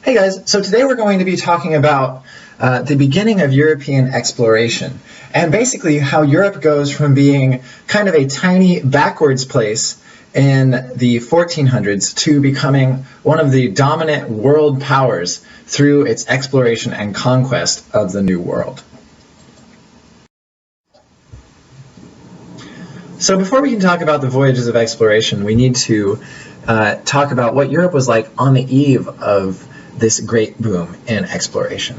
Hey guys, so today we're going to be talking about the beginning of European exploration and basically how Europe goes from being kind of a tiny backwards place in the 1400s to becoming one of the dominant world powers through its exploration and conquest of the New World. So before we can talk about the voyages of exploration, we need to talk about what Europe was like on the eve of this great boom in exploration.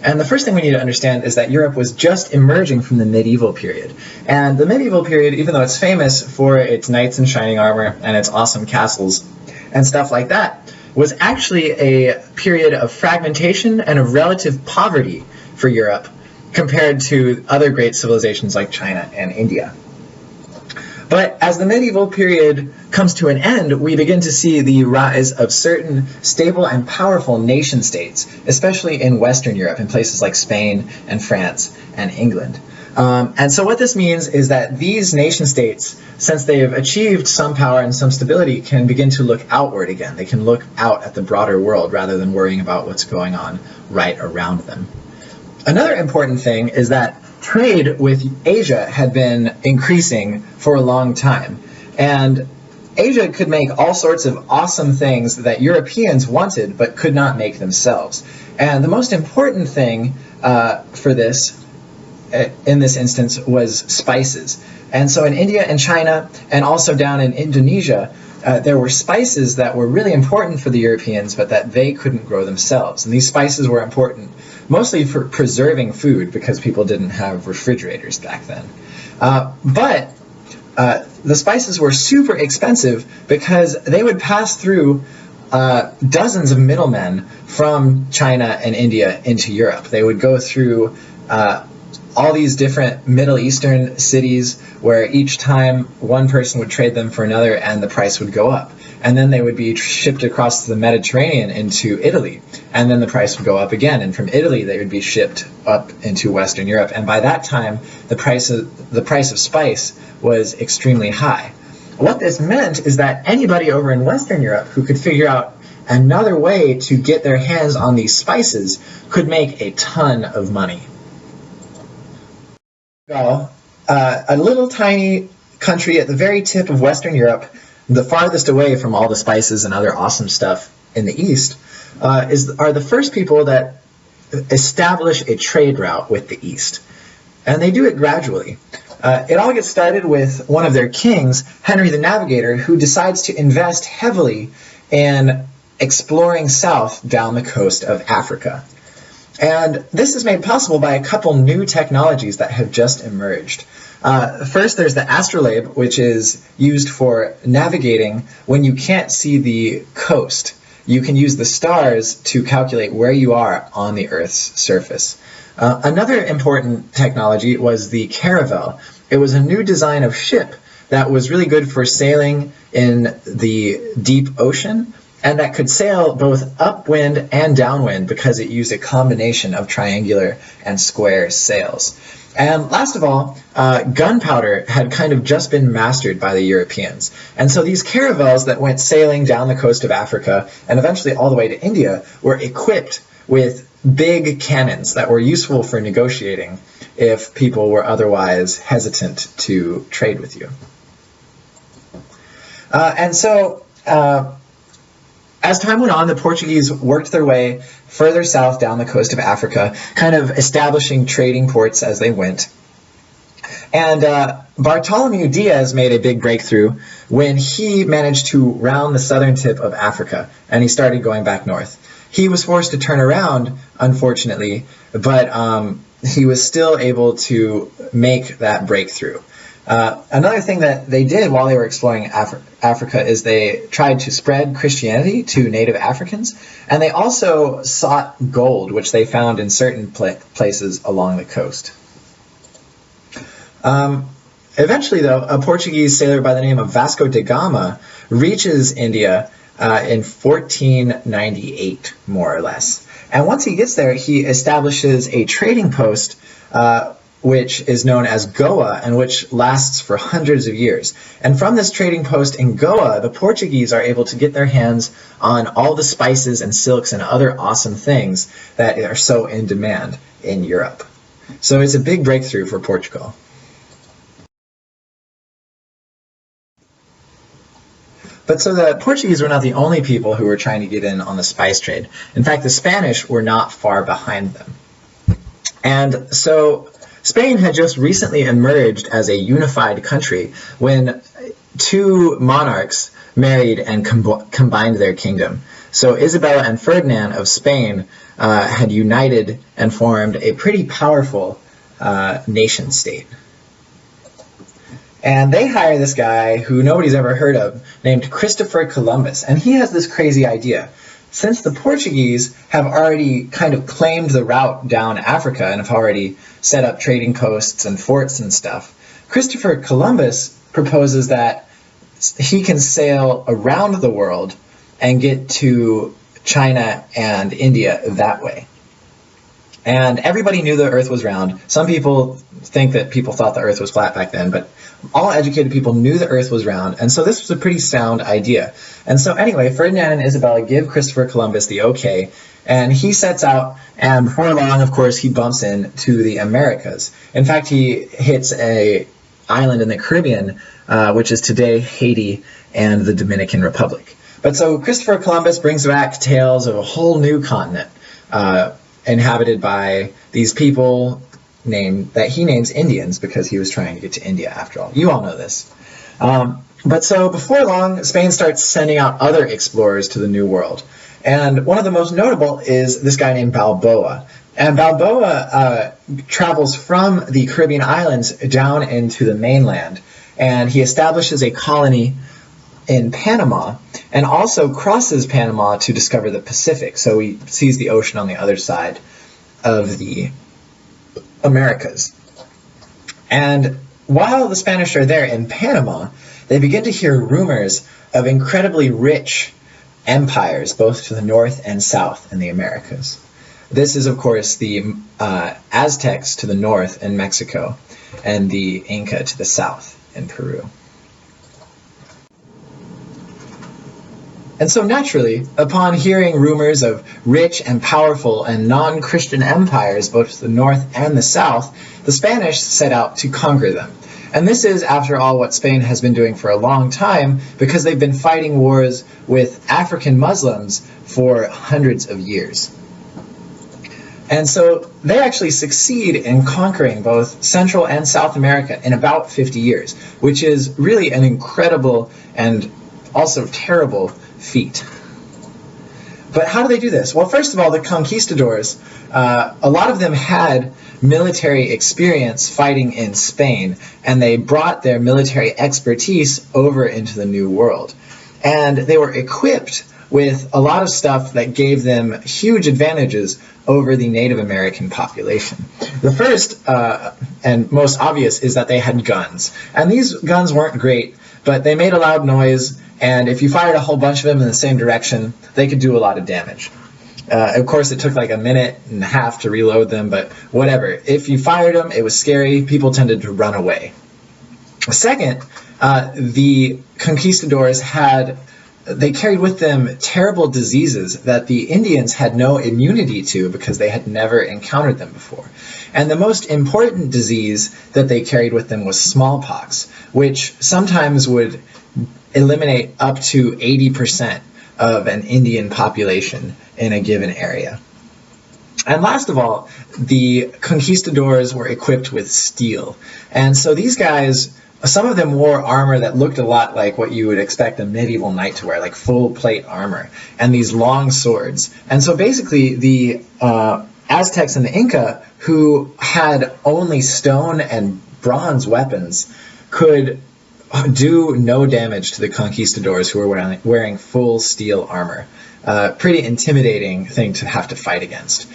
And the first thing we need to understand is that Europe was just emerging from the medieval period. And the medieval period, even though it's famous for its knights in shining armor and its awesome castles and stuff like that, was actually a period of fragmentation and of relative poverty for Europe compared to other great civilizations like China and India. But as the medieval period comes to an end, we begin to see the rise of certain stable and powerful nation states, especially in Western Europe, in places like Spain and France and England. And so what this means is that these nation states, since they have achieved some power and some stability, can begin to look outward again. They can look out at the broader world rather than worrying about what's going on right around them. Another important thing is that trade with Asia had been increasing for a long time, and Asia could make all sorts of awesome things that Europeans wanted but could not make themselves. And the most important thing for this, in this instance, was spices. And so in India and China, and also down in Indonesia, there were spices that were really important for the Europeans, but that they couldn't grow themselves. And these spices were important mostly for preserving food, because people didn't have refrigerators back then. But the spices were super expensive because they would pass through dozens of middlemen from China and India into Europe. They would go through all these different Middle Eastern cities where each time one person would trade them for another and the price would go up. And then they would be shipped across the Mediterranean into Italy, and then the price would go up again. And from Italy, they would be shipped up into Western Europe. And by that time, the price of spice was extremely high. What this meant is that anybody over in Western Europe who could figure out another way to get their hands on these spices could make a ton of money. Portugal, a little tiny country at the very tip of Western Europe, the farthest away from all the spices and other awesome stuff in the East, are the first people that establish a trade route with the East. And they do it gradually. It all gets started with one of their kings, Henry the Navigator, who decides to invest heavily in exploring south down the coast of Africa. And this is made possible by a couple new technologies that have just emerged. First, there's the astrolabe, which is used for navigating when you can't see the coast. You can use the stars to calculate where you are on the Earth's surface. Another important technology was the caravel. It was a new design of ship that was really good for sailing in the deep ocean, and that could sail both upwind and downwind because it used a combination of triangular and square sails. And last of all, gunpowder had kind of just been mastered by the Europeans. And so these caravels that went sailing down the coast of Africa and eventually all the way to India were equipped with big cannons that were useful for negotiating if people were otherwise hesitant to trade with you. As time went on, the Portuguese worked their way further south down the coast of Africa, kind of establishing trading ports as they went. And Bartholomew Diaz made a big breakthrough when he managed to round the southern tip of Africa, and he started going back north. He was forced to turn around, unfortunately, but he was still able to make that breakthrough. Another thing that they did while they were exploring Africa is they tried to spread Christianity to native Africans, and they also sought gold, which they found in certain places along the coast. Eventually, though, a Portuguese sailor by the name of Vasco da Gama reaches India in 1498, more or less. And once he gets there, he establishes a trading post which is known as Goa and which lasts for hundreds of years. And from this trading post in Goa, the Portuguese are able to get their hands on all the spices and silks and other awesome things that are so in demand in Europe. So it's a big breakthrough for Portugal. But so the Portuguese were not the only people who were trying to get in on the spice trade. In fact, the Spanish were not far behind them. And so Spain had just recently emerged as a unified country when two monarchs married and combined their kingdom. So Isabella and Ferdinand of Spain had united and formed a pretty powerful nation state. And they hire this guy who nobody's ever heard of named Christopher Columbus. And he has this crazy idea. Since the Portuguese have already kind of claimed the route down Africa and have already set up trading posts and forts and stuff, Christopher Columbus proposes that he can sail around the world and get to China and India that way. And everybody knew the earth was round. Some people think that people thought the earth was flat back then, but all educated people knew the earth was round, and so this was a pretty sound idea. And so anyway, Ferdinand and Isabella give Christopher Columbus the okay, and he sets out, and before long, of course, he bumps into the Americas. In fact, he hits an island in the Caribbean, which is today Haiti and the Dominican Republic. But so Christopher Columbus brings back tales of a whole new continent, inhabited by these people that he names Indians because he was trying to get to India after all. You all know this. But so before long, Spain starts sending out other explorers to the New World. And one of the most notable is this guy named Balboa. And Balboa travels from the Caribbean islands down into the mainland. And he establishes a colony in Panama and also crosses Panama to discover the Pacific. So he sees the ocean on the other side of the Americas. And while the Spanish are there in Panama, they begin to hear rumors of incredibly rich empires, both to the north and south in the Americas. This is, of course, the Aztecs to the north in Mexico and the Inca to the south in Peru. And so naturally, upon hearing rumors of rich and powerful and non-Christian empires, both to the north and the south, the Spanish set out to conquer them. And this is, after all, what Spain has been doing for a long time, because they've been fighting wars with African Muslims for hundreds of years. And so they actually succeed in conquering both Central and South America in about 50 years, which is really an incredible and also terrible feat. But how do they do this? Well, first of all, the conquistadors, a lot of them had military experience fighting in Spain, and they brought their military expertise over into the New World. And they were equipped with a lot of stuff that gave them huge advantages over the Native American population. The first and most obvious is that they had guns. And these guns weren't great, but they made a loud noise, and if you fired a whole bunch of them in the same direction, they could do a lot of damage. Of course, it took like a minute and a half to reload them, but whatever. If you fired them, it was scary. People tended to run away. Second, the conquistadors they carried with them terrible diseases that the Indians had no immunity to because they had never encountered them before. And the most important disease that they carried with them was smallpox, which sometimes would eliminate up to 80% of an Indian population in a given area. And last of all, the conquistadors were equipped with steel. And so these guys, some of them wore armor that looked a lot like what you would expect a medieval knight to wear, like full plate armor, and these long swords. And so basically the Aztecs and the Inca, who had only stone and bronze weapons, could do no damage to the conquistadors who were wearing full steel armor. Pretty intimidating thing to have to fight against.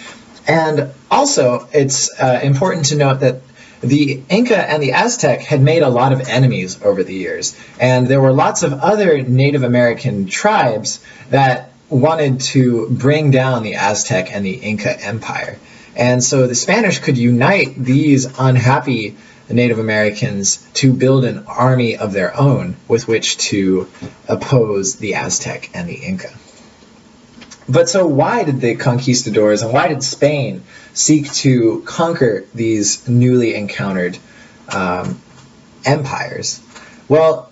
And also, it's important to note that the Inca and the Aztec had made a lot of enemies over the years, and there were lots of other Native American tribes that wanted to bring down the Aztec and the Inca Empire. And so the Spanish could unite these unhappy Native Americans to build an army of their own with which to oppose the Aztec and the Inca. But so why did the conquistadors and why did Spain seek to conquer these newly encountered empires? Well,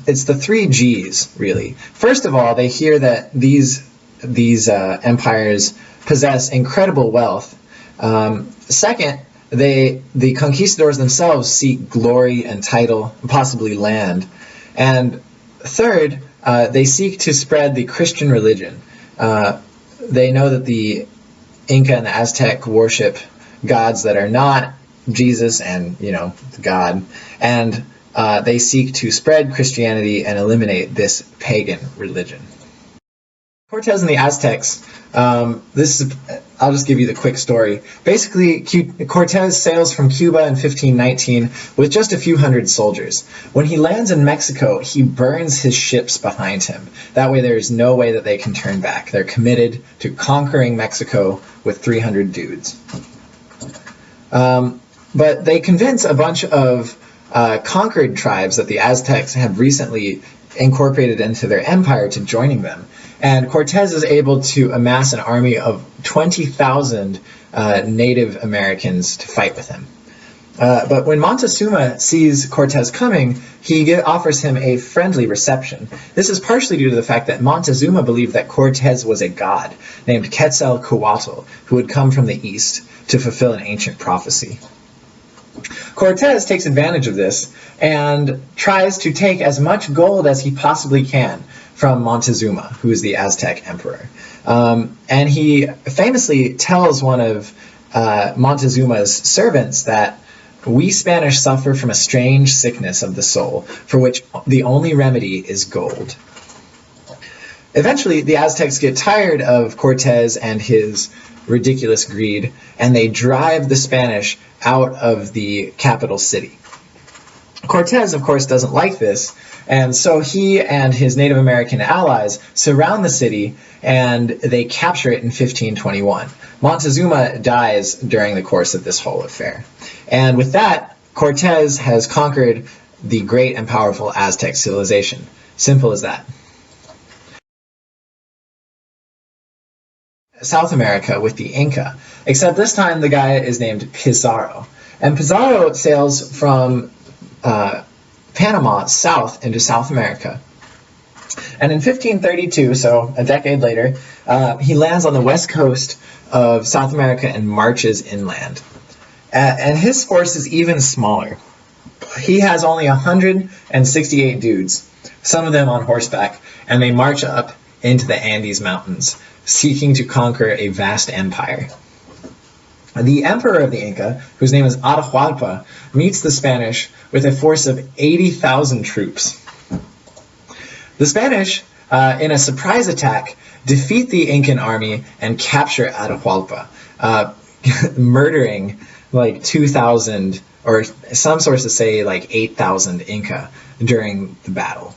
it's the 3 G's, really. First of all, they hear that these empires possess incredible wealth. Second, the conquistadors themselves seek glory and title, and possibly land. And third, they seek to spread the Christian religion. They know that the Inca and the Aztec worship gods that are not Jesus and, God. And they seek to spread Christianity and eliminate this pagan religion. Cortes and the Aztecs, I'll just give you the quick story. Basically, Cortes sails from Cuba in 1519 with just a few hundred soldiers. When he lands in Mexico, he burns his ships behind him. That way there is no way that they can turn back. They're committed to conquering Mexico with 300 dudes. But they convince a bunch of conquered tribes that the Aztecs have recently incorporated into their empire to joining them. And Cortes is able to amass an army of 20,000 Native Americans to fight with him. But when Montezuma sees Cortes coming, he offers him a friendly reception. This is partially due to the fact that Montezuma believed that Cortes was a god named Quetzalcoatl, who had come from the east to fulfill an ancient prophecy. Cortes takes advantage of this and tries to take as much gold as he possibly can from Montezuma, who is the Aztec emperor. And he famously tells one of Montezuma's servants that we Spanish suffer from a strange sickness of the soul, for which the only remedy is gold. Eventually, the Aztecs get tired of Cortes and his ridiculous greed, and they drive the Spanish out of the capital city. Cortes, of course, doesn't like this, and so he and his Native American allies surround the city, and they capture it in 1521. Montezuma dies during the course of this whole affair. And with that, Cortes has conquered the great and powerful Aztec civilization. Simple as that. South America with the Inca, except this time the guy is named Pizarro. And Pizarro sails from Panama south into South America. And in 1532, so a decade later, he lands on the west coast of South America and marches inland. And his force is even smaller. He has only 168 dudes, some of them on horseback, and they march up into the Andes Mountains, seeking to conquer a vast empire. The emperor of the Inca, whose name is Atahualpa, meets the Spanish with a force of 80,000 troops. The Spanish, in a surprise attack, defeat the Incan army and capture Atahualpa, murdering like 2,000, or some sources say like 8,000 Inca during the battle.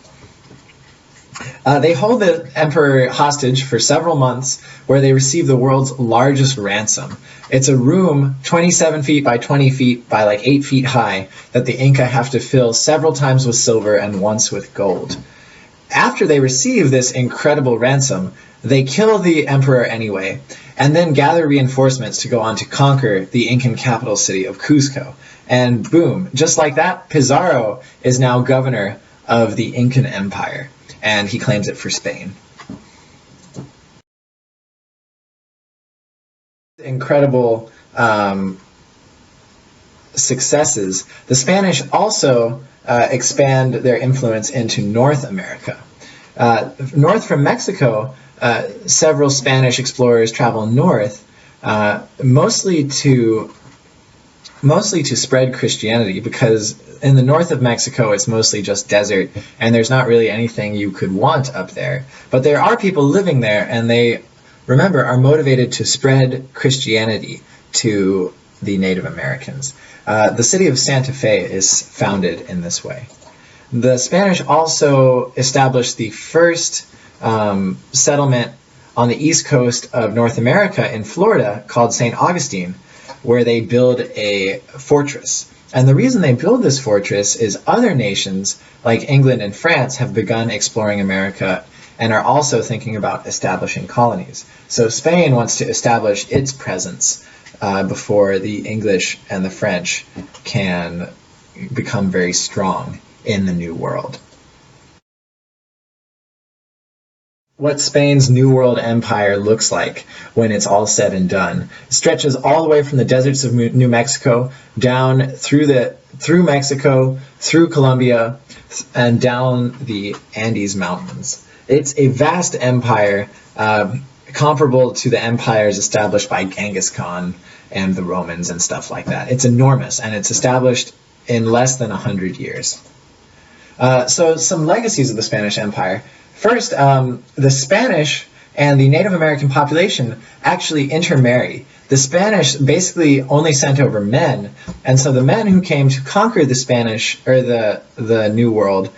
They hold the emperor hostage for several months, where they receive the world's largest ransom. It's a room 27 feet by 20 feet by like 8 feet high that the Inca have to fill several times with silver and once with gold. After they receive this incredible ransom, they kill the emperor anyway, and then gather reinforcements to go on to conquer the Incan capital city of Cuzco. And boom, just like that, Pizarro is now governor of the Incan Empire, and he claims it for Spain. Incredible successes, the Spanish also expand their influence into North America. North from Mexico, several Spanish explorers travel north, mostly to spread Christianity, because in the north of Mexico it's mostly just desert and there's not really anything you could want up there. But there are people living there, and they, remember, are motivated to spread Christianity to the Native Americans. The city of Santa Fe is founded in this way. The Spanish also established the first settlement on the east coast of North America in Florida called St. Augustine, where they build a fortress. And the reason they build this fortress is other nations like England and France have begun exploring America and are also thinking about establishing colonies. So Spain wants to establish its presence before the English and the French can become very strong in the New World. What Spain's New World Empire looks like when it's all said and done. It stretches all the way from the deserts of New Mexico down through Mexico, through Colombia, and down the Andes Mountains. It's a vast empire comparable to the empires established by Genghis Khan and the Romans and stuff like that. It's enormous, and it's established in less than 100 years. So some legacies of the Spanish Empire. First, the Spanish and the Native American population actually intermarry. The Spanish basically only sent over men, and so the men who came to conquer the Spanish, or the New World,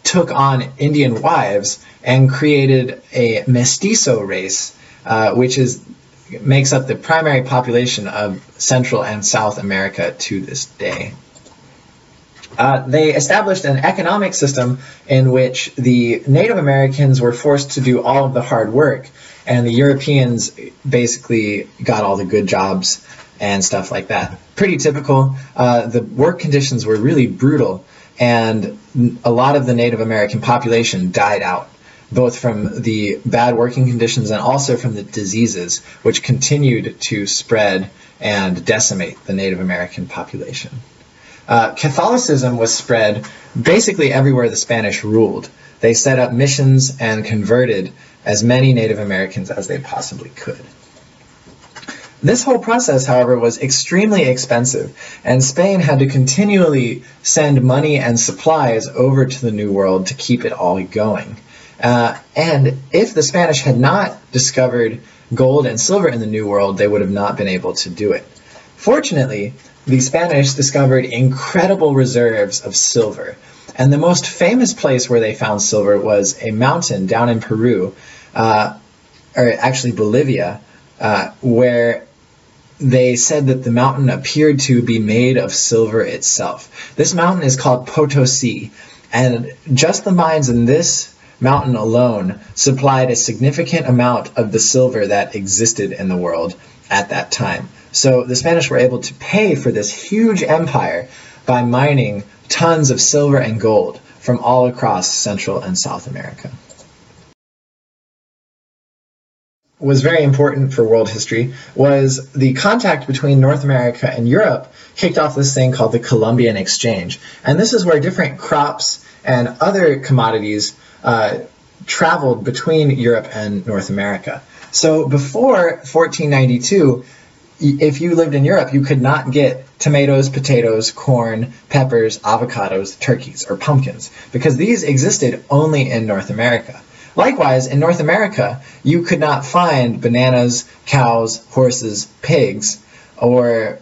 took on Indian wives and created a mestizo race, which makes up the primary population of Central and South America to this day. They established an economic system in which the Native Americans were forced to do all of the hard work, and the Europeans basically got all the good jobs and stuff like that. Pretty typical. The work conditions were really brutal, and a lot of the Native American population died out, both from the bad working conditions and also from the diseases, which continued to spread and decimate the Native American population. Catholicism was spread basically everywhere the Spanish ruled. They set up missions and converted as many Native Americans as they possibly could. This whole process, however, was extremely expensive, and Spain had to continually send money and supplies over to the New World to keep it all going. And if the Spanish had not discovered gold and silver in the New World, they would have not been able to do it. Fortunately, the Spanish discovered incredible reserves of silver, and the most famous place where they found silver was a mountain down in Peru, or actually Bolivia, where they said that the mountain appeared to be made of silver itself. This mountain is called Potosi, and just the mines in this mountain alone supplied a significant amount of the silver that existed in the world at that time. So the Spanish were able to pay for this huge empire by mining tons of silver and gold from all across Central and South America. What was very important for world history was the contact between North America and Europe kicked off this thing called the Columbian Exchange. And this is where different crops and other commodities traveled between Europe and North America. So before 1492, if you lived in Europe, you could not get tomatoes, potatoes, corn, peppers, avocados, turkeys, or pumpkins, because these existed only in North America. Likewise, in North America, you could not find bananas, cows, horses, pigs, or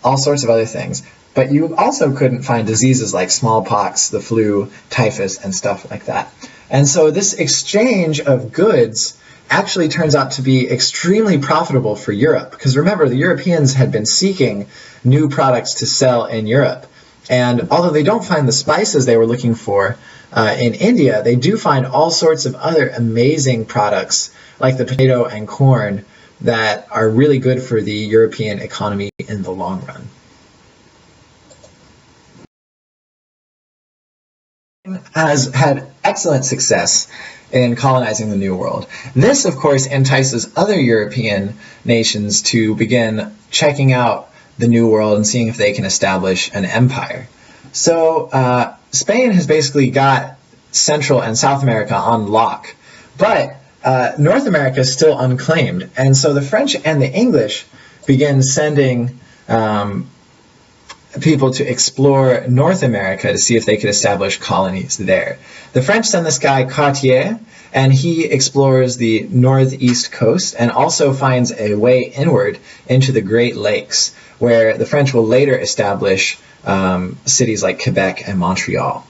all sorts of other things. But you also couldn't find diseases like smallpox, the flu, typhus, and stuff like that. And so this exchange of goods actually turns out to be extremely profitable for Europe, because remember, the Europeans had been seeking new products to sell in Europe. And although they don't find the spices they were looking for in India, they do find all sorts of other amazing products like the potato and corn that are really good for the European economy in the long run. Has had excellent success in colonizing the New World. This, of course, entices other European nations to begin checking out the New World and seeing if they can establish an empire. So Spain has basically got Central and South America on lock, but North America is still unclaimed. And so the French and the English begin sending people to explore North America to see if they could establish colonies there. The French send this guy Cartier, and he explores the northeast coast and also finds a way inward into the Great Lakes, where the French will later establish cities like Quebec and Montreal.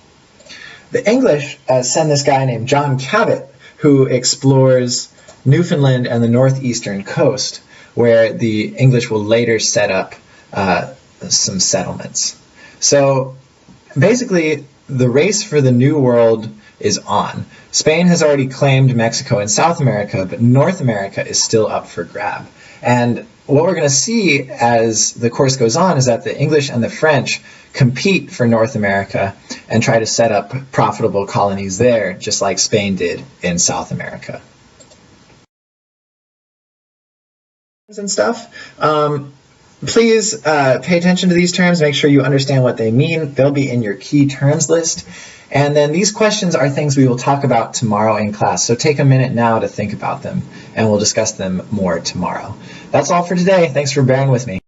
The English send this guy named John Cabot, who explores Newfoundland and the northeastern coast, where the English will later set up some settlements. So basically, the race for the New World is on. Spain has already claimed Mexico and South America, but North America is still up for grab. And what we're going to see as the course goes on is that the English and the French compete for North America and try to set up profitable colonies there, just like Spain did in South America. And stuff. Please pay attention to these terms, make sure you understand what they mean. They'll be in your key terms list. And then these questions are things we will talk about tomorrow in class. So take a minute now to think about them, and we'll discuss them more tomorrow. That's all for today. Thanks for bearing with me.